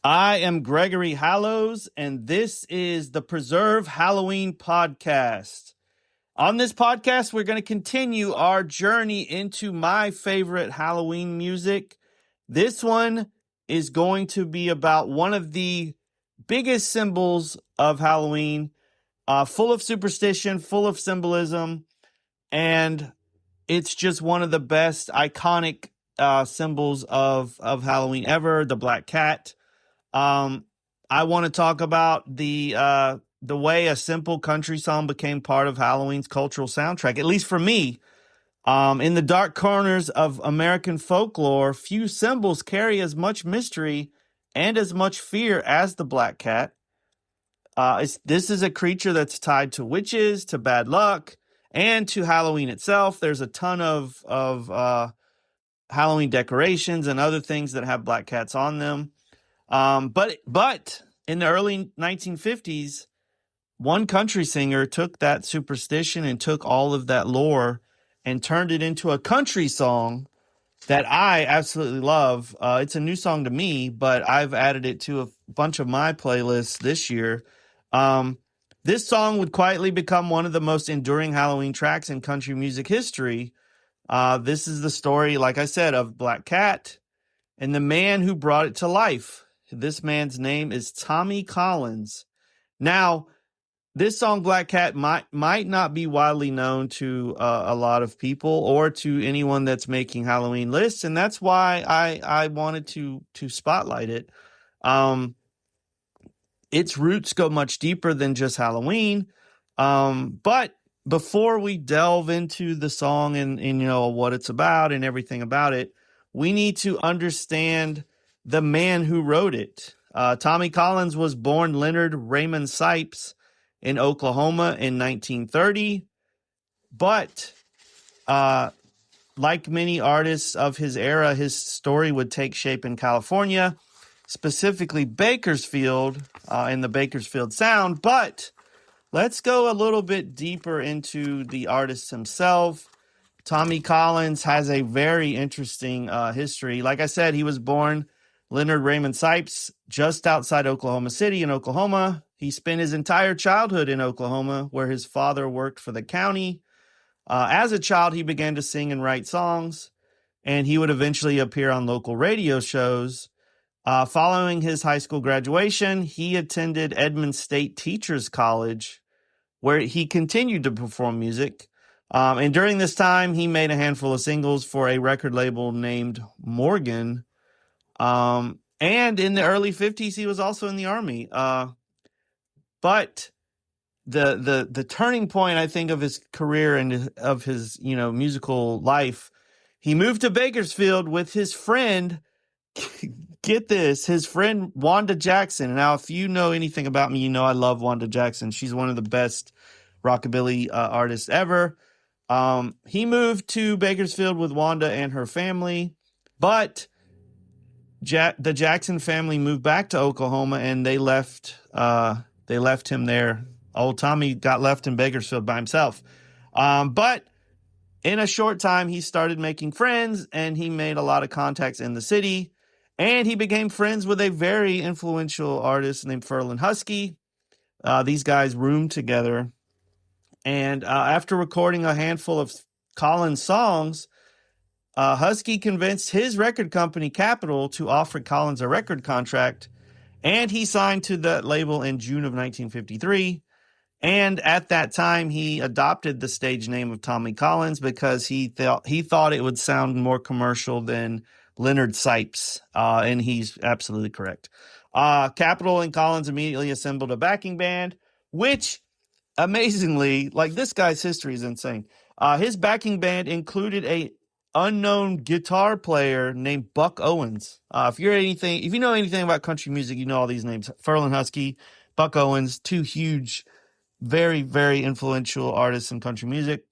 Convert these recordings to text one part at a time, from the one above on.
I am Gregory Hallows, and this is the Preserve Halloween podcast. On this podcast, we're going to continue our journey into my favorite Halloween music. This one is going to be about one of the biggest symbols of Halloween, full of superstition, full of symbolism, and it's just one of the best iconic symbols of Halloween ever, the black cat. I want to talk about the way a simple country song became part of Halloween's cultural soundtrack, at least for me. In the dark corners of American folklore, few symbols carry as much mystery and as much fear as the black cat. This is a creature that's tied to witches, to bad luck, and to Halloween itself. There's a ton of Halloween decorations and other things that have black cats on them. But in the early 1950s, one country singer took that superstition and took all of that lore and turned it into a country song that I absolutely love. It's a new song to me, but I've added it to a bunch of my playlists this year. This song would quietly become one of the most enduring Halloween tracks in country music history. This is the story, like I said, of Black Cat and the man who brought it to life. This man's name is Tommy Collins. Now, this song, Black Cat, might not be widely known to a lot of people or to anyone that's making Halloween lists, and that's why I wanted to spotlight it. Its roots go much deeper than just Halloween. But before we delve into the song and what it's about and everything about it, we need to understand the man who wrote it. Tommy Collins was born Leonard Raymond Sipes in Oklahoma in 1930. But like many artists of his era, his story would take shape in California, specifically Bakersfield, in the Bakersfield Sound. But let's go a little bit deeper into the artist himself. Tommy Collins has a very interesting history. Like I said, he was born Leonard Raymond Sipes just outside Oklahoma City in Oklahoma. He spent his entire childhood in Oklahoma, where his father worked for the county. As a child, he began to sing and write songs, and he would eventually appear on local radio shows. Following his high school graduation, he attended Edmond State Teachers College, where he continued to perform music. And during this time, he made a handful of singles for a record label named Morgan. And in the early 50s, he was also in the Army. But the turning point, I think, of his career and of his, musical life, he moved to Bakersfield with his friend, get this, his friend Wanda Jackson. Now, if you know anything about me, I love Wanda Jackson. She's one of the best rockabilly artists ever. He moved to Bakersfield with Wanda and her family, but the Jackson family moved back to Oklahoma, and they left him there. Old Tommy got left in Bakersfield by himself. But in a short time, he started making friends, and he made a lot of contacts in the city, and he became friends with a very influential artist named Ferlin Husky. These guys roomed together, and after recording a handful of Collins songs, Husky convinced his record company, Capitol, to offer Collins a record contract, and he signed to that label in June of 1953. And at that time, he adopted the stage name of Tommy Collins because he thought it would sound more commercial than Leonard Sipes, and he's absolutely correct. Capitol and Collins immediately assembled a backing band, which, amazingly, this guy's history is insane. His backing band included a unknown guitar player named Buck Owens. If you know anything about country music, you know all these names: Ferlin Husky, Buck Owens, two huge, very, very influential artists in country music.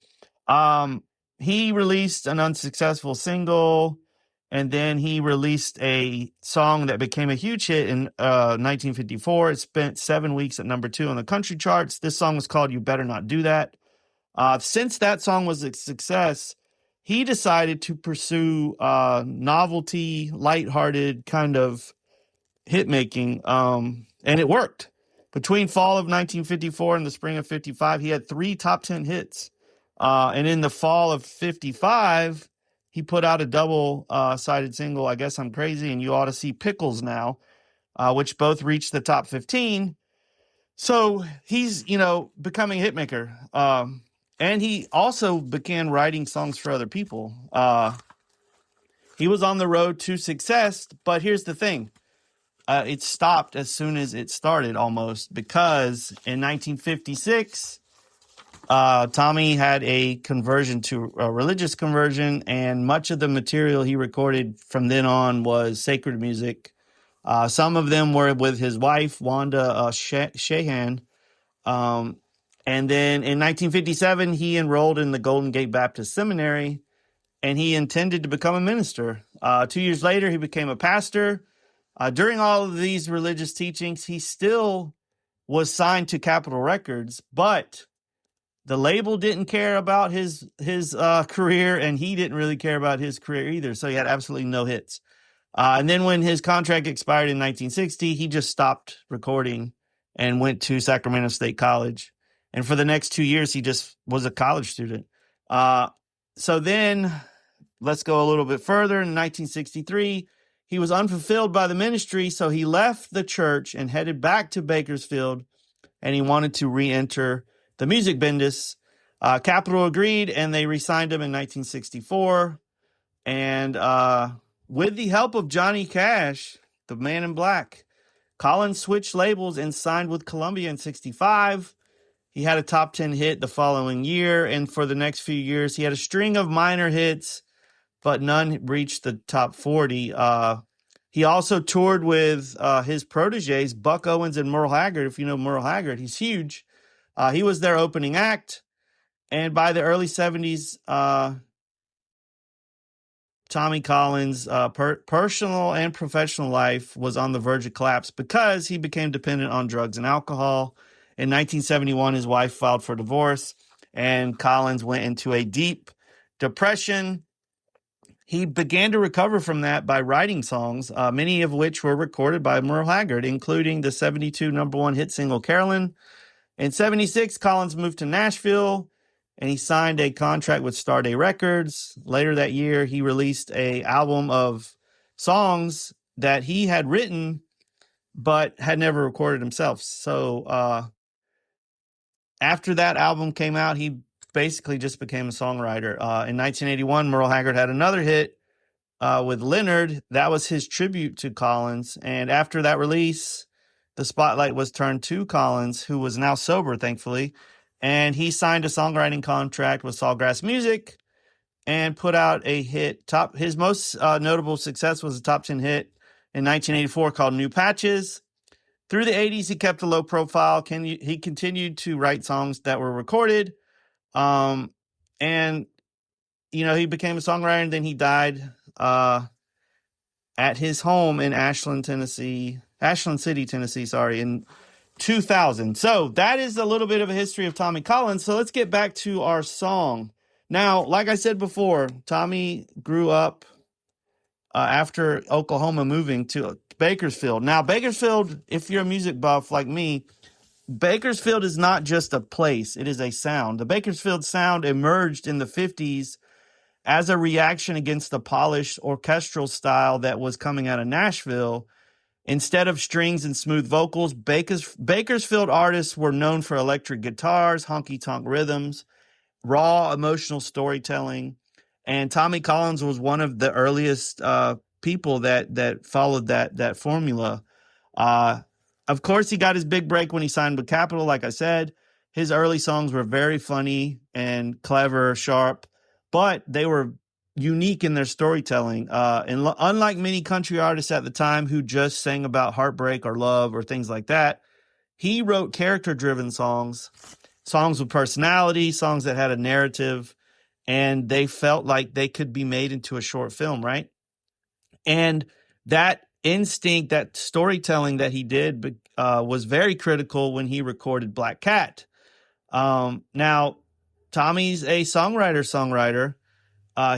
He released an unsuccessful single, and then he released a song that became a huge hit in 1954. It spent 7 weeks at number 2 on the country charts. This song was called "You Better Not Do That." Since that song was a success, he decided to pursue novelty, lighthearted kind of hit making, and it worked. Between fall of 1954 and the spring of 55, he had 3 top 10 hits. And in the fall of 55, he put out a double-sided single, I Guess I'm Crazy, and You Ought to See Pickles Now, which both reached the top 15. So he's, becoming a hitmaker. And he also began writing songs for other people. He was on the road to success, but here's the thing. It stopped as soon as it started, almost, because in 1956, Tommy had a conversion to a religious conversion, and much of the material he recorded from then on was sacred music. Some of them were with his wife, Wanda Shahan. And then in 1957, he enrolled in the Golden Gate Baptist Seminary, and he intended to become a minister. 2 years later, he became a pastor. During all of these religious teachings, he still was signed to Capitol Records, but the label didn't care about his career, and he didn't really care about his career either, so he had absolutely no hits. And then when his contract expired in 1960, he just stopped recording and went to Sacramento State College. And for the next 2 years, he just was a college student. So then, let's go a little bit further. In 1963, he was unfulfilled by the ministry, so he left the church and headed back to Bakersfield, and he wanted to re-enter the music business. Capitol agreed, and they re-signed him in 1964. And with the help of Johnny Cash, the Man in Black, Collins switched labels and signed with Columbia in 65. He had a top 10 hit the following year, and for the next few years, he had a string of minor hits, but none reached the top 40. He also toured with his proteges, Buck Owens and Merle Haggard. If you know Merle Haggard, he's huge. He was their opening act, and by the early 70s, Tommy Collins' personal and professional life was on the verge of collapse because he became dependent on drugs and alcohol. In 1971, his wife filed for divorce, and Collins went into a deep depression. He began to recover from that by writing songs, many of which were recorded by Merle Haggard, including the 72 number 1 hit single, Carolyn. In 76, Collins moved to Nashville, and he signed a contract with Starday Records. Later that year, he released an album of songs that he had written but had never recorded himself. So after that album came out, he basically just became a songwriter. In 1981, Merle Haggard had another hit with Leonard. That was his tribute to Collins. And after that release, the spotlight was turned to Collins, who was now sober, thankfully. And he signed a songwriting contract with Sawgrass Music and put out a hit. His most notable success was a top 10 hit in 1984 called New Patches. Through the 80s, he kept a low profile. He continued to write songs that were recorded. And, he became a songwriter, and then he died at his home in Ashland City, Tennessee, in 2000. So that is a little bit of a history of Tommy Collins. So let's get back to our song. Now, like I said before, Tommy grew up after Oklahoma moving to Bakersfield. Now, Bakersfield, if you're a music buff like me, Bakersfield is not just a place, it is a sound. The Bakersfield sound emerged in the 50s as a reaction against the polished orchestral style that was coming out of Nashville. Instead of strings and smooth vocals, Bakersfield artists were known for electric guitars, honky-tonk rhythms, raw emotional storytelling. And Tommy Collins was one of the earliest people that followed that formula. Of course, he got his big break when he signed with Capitol, like I said. His early songs were very funny and clever, sharp, but they were unique in their storytelling. And unlike many country artists at the time who just sang about heartbreak or love or things like that, he wrote character-driven songs with personality, songs that had a narrative, and they felt like they could be made into a short film, right? And that instinct, that storytelling that he did was very critical when he recorded Black Cat. Now, Tommy's a songwriter.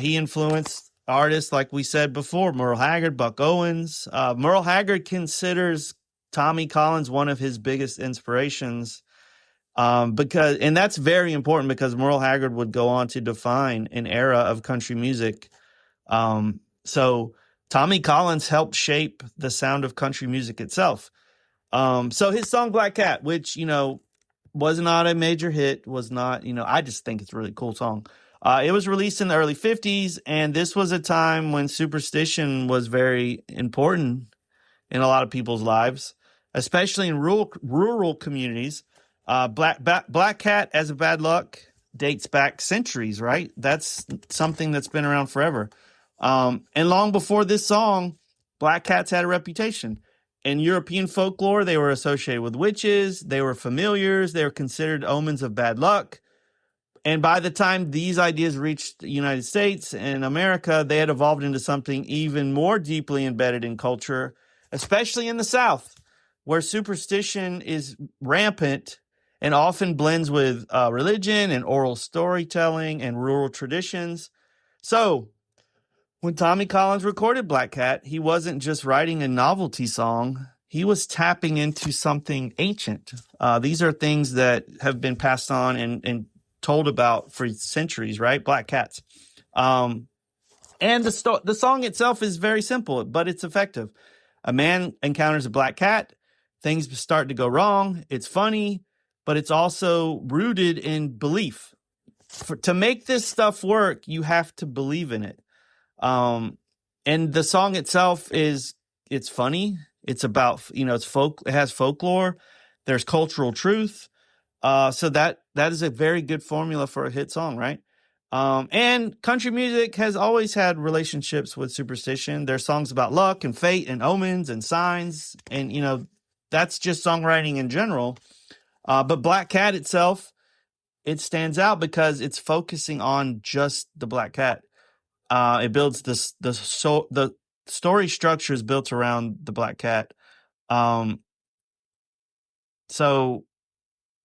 He influenced artists, like we said before, Merle Haggard, Buck Owens. Merle Haggard considers Tommy Collins one of his biggest inspirations, and that's very important because Merle Haggard would go on to define an era of country music. So Tommy Collins helped shape the sound of country music itself. So his song Black Cat, which, was not a major hit, was not, I just think it's a really cool song. It was released in the early 50s, and this was a time when superstition was very important in a lot of people's lives, especially in rural communities. Black Cat as a bad luck dates back centuries, right? That's something that's been around forever. And long before this song, black cats had a reputation. In European folklore, they were associated with witches, they were familiars, they were considered omens of bad luck. And by the time these ideas reached the United States and America, they had evolved into something even more deeply embedded in culture, especially in the South, where superstition is rampant and often blends with religion and oral storytelling and rural traditions. So, when Tommy Collins recorded Black Cat, he wasn't just writing a novelty song. He was tapping into something ancient. These are things that have been passed on and told about for centuries, right? Black cats. And the song itself is very simple, but it's effective. A man encounters a black cat. Things start to go wrong. It's funny, but it's also rooted in belief. To make this stuff work, you have to believe in it. And the song itself it's funny. It's about, it has folklore. There's cultural truth. So that is a very good formula for a hit song, right? And country music has always had relationships with superstition. There's songs about luck and fate and omens and signs. And, that's just songwriting in general. But Black Cat itself, it stands out because it's focusing on just the black cat. It builds the story structure is built around the black cat. So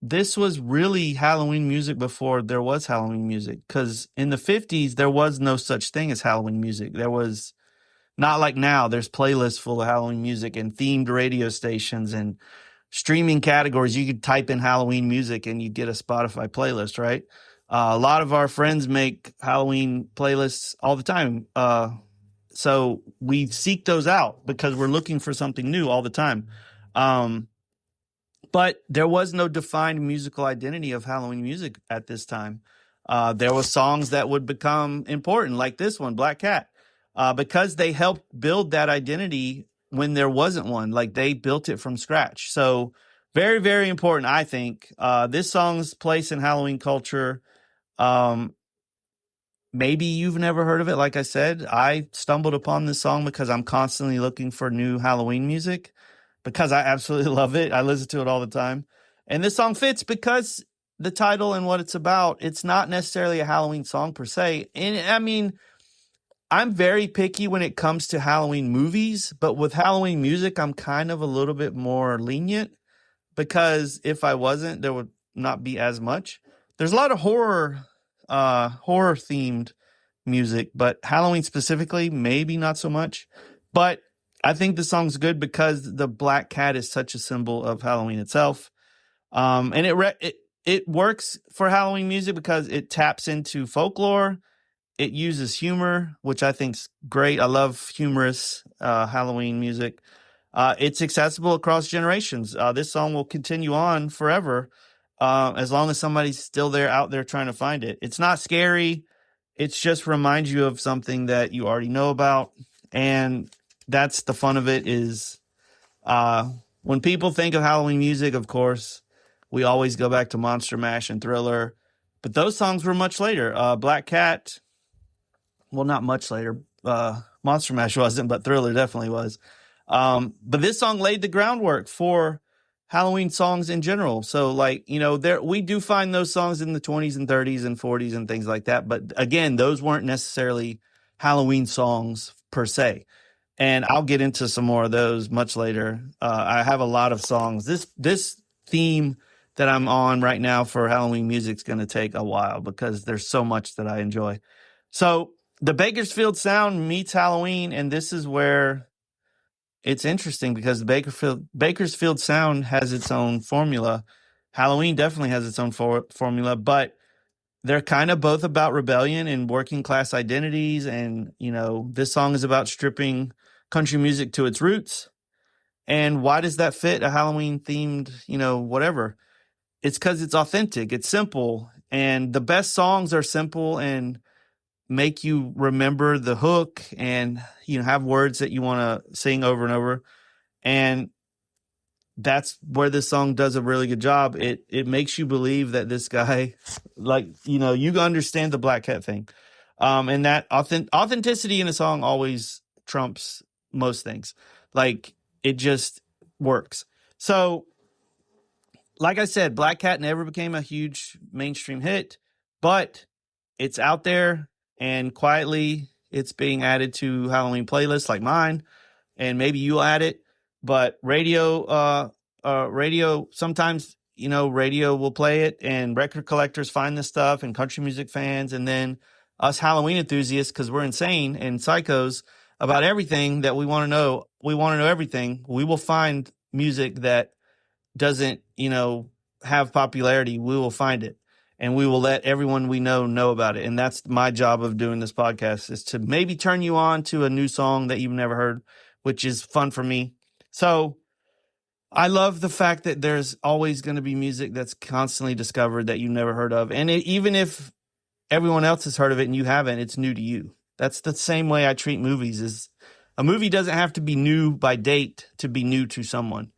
this was really Halloween music before there was Halloween music, because in the 50s, there was no such thing as Halloween music. There was not like now. There's playlists full of Halloween music and themed radio stations and streaming categories. You could type in Halloween music and you get a Spotify playlist, right? A lot of our friends make Halloween playlists all the time. So we seek those out because we're looking for something new all the time. But there was no defined musical identity of Halloween music at this time. There were songs that would become important, like this one, Black Cat, because they helped build that identity when there wasn't one. Like, they built it from scratch. So very, very important, I think. This song's place in Halloween culture, maybe you've never heard of it. Like I said, I stumbled upon this song because I'm constantly looking for new Halloween music, because I absolutely love it. I listen to it all the time. And this song fits because the title and what it's about, it's not necessarily a Halloween song per se. And I mean, I'm very picky when it comes to Halloween movies, but with Halloween music, I'm kind of a little bit more lenient, because if I wasn't, there would not be as much. There's a lot of horror themed music, but Halloween specifically, maybe not so much. But I think the song's good because the black cat is such a symbol of Halloween itself. And it works for Halloween music because it taps into folklore. It uses humor, which I think's great. I love humorous Halloween music. It's accessible across generations. This song will continue on forever, as long as somebody's still out there trying to find it. It's not scary. It just reminds you of something that you already know about. And that's the fun of it, is when people think of Halloween music, of course, we always go back to Monster Mash and Thriller. But those songs were much later. Black Cat, well, not much later. Monster Mash wasn't, but Thriller definitely was. But this song laid the groundwork for Halloween songs in general. So, like, we do find those songs in the 20s and 30s and 40s and things like that. But again, those weren't necessarily Halloween songs per se. And I'll get into some more of those much later. I have a lot of songs. This theme that I'm on right now for Halloween music is going to take a while because there's so much that I enjoy. So the Bakersfield sound meets Halloween, and this is where it's interesting because the Bakersfield sound has its own formula. Halloween definitely has its own formula, but they're kind of both about rebellion and working class identities. And, this song is about stripping country music to its roots. And why does that fit a Halloween themed, whatever? It's because it's authentic. It's simple. And the best songs are simple and make you remember the hook and, have words that you want to sing over and over. And that's where this song does a really good job. It makes you believe that this guy, you understand the Black Cat thing. And that authenticity in a song always trumps most things. Like, it just works. So, like I said, Black Cat never became a huge mainstream hit, but it's out there and quietly it's being added to Halloween playlists like mine, and maybe you'll add it. But radio sometimes, radio will play it, and record collectors find this stuff, and country music fans, and then us Halloween enthusiasts, because we're insane and psychos about everything that we want to know. We want to know everything. We will find music that doesn't, have popularity. We will find it, and we will let everyone we know about it. And that's my job of doing this podcast, is to maybe turn you on to a new song that you've never heard, which is fun for me. So I love the fact that there's always going to be music that's constantly discovered that you've never heard of. And even if everyone else has heard of it and you haven't, it's new to you. That's the same way I treat movies. Is a movie doesn't have to be new by date to be new to someone,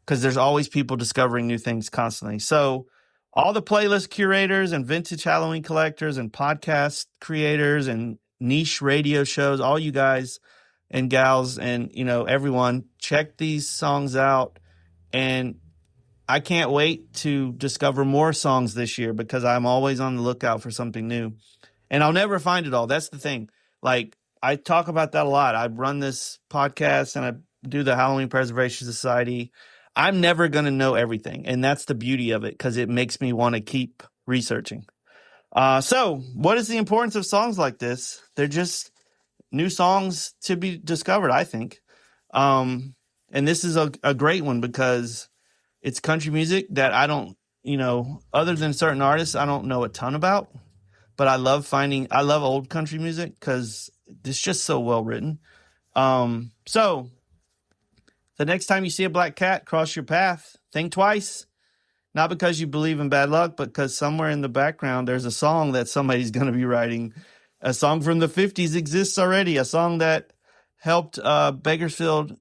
because there's always people discovering new things constantly. So all the playlist curators and vintage Halloween collectors and podcast creators and niche radio shows, all you guys and gals and, everyone, check these songs out. And I can't wait to discover more songs this year, because I'm always on the lookout for something new. And I'll never find it all. That's the thing. Like, I talk about that a lot. I run this podcast and I do the Halloween Preservation Society. I'm never going to know everything. And that's the beauty of it, because it makes me want to keep researching. So what is the importance of songs like this? They're just new songs to be discovered, I think. And this is a great one, because it's country music that I don't, other than certain artists, I don't know a ton about. But I love old country music because it's just so well written. So the next time you see a black cat cross your path, think twice. Not because you believe in bad luck, but because somewhere in the background there's a song that somebody's going to be writing. A song from the 50s exists already. A song that helped Bakersfield,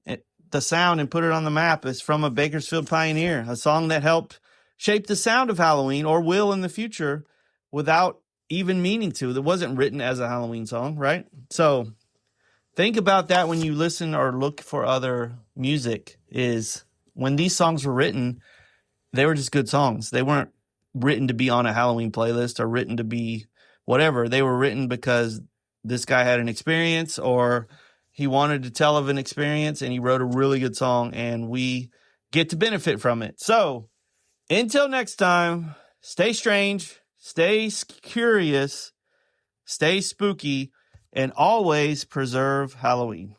the sound, and put it on the map, is from a Bakersfield pioneer. A song that helped shape the sound of Halloween, or will in the future, without even meaning to. That wasn't written as a Halloween song, right? So think about that when you listen or look for other music. Is when these songs were written, they were just good songs. They weren't written to be on a Halloween playlist or written to be whatever. They were written because this guy had an experience, or he wanted to tell of an experience, and he wrote a really good song, and we get to benefit from it. So until next time, stay strange, stay curious, stay spooky, and always preserve Halloween.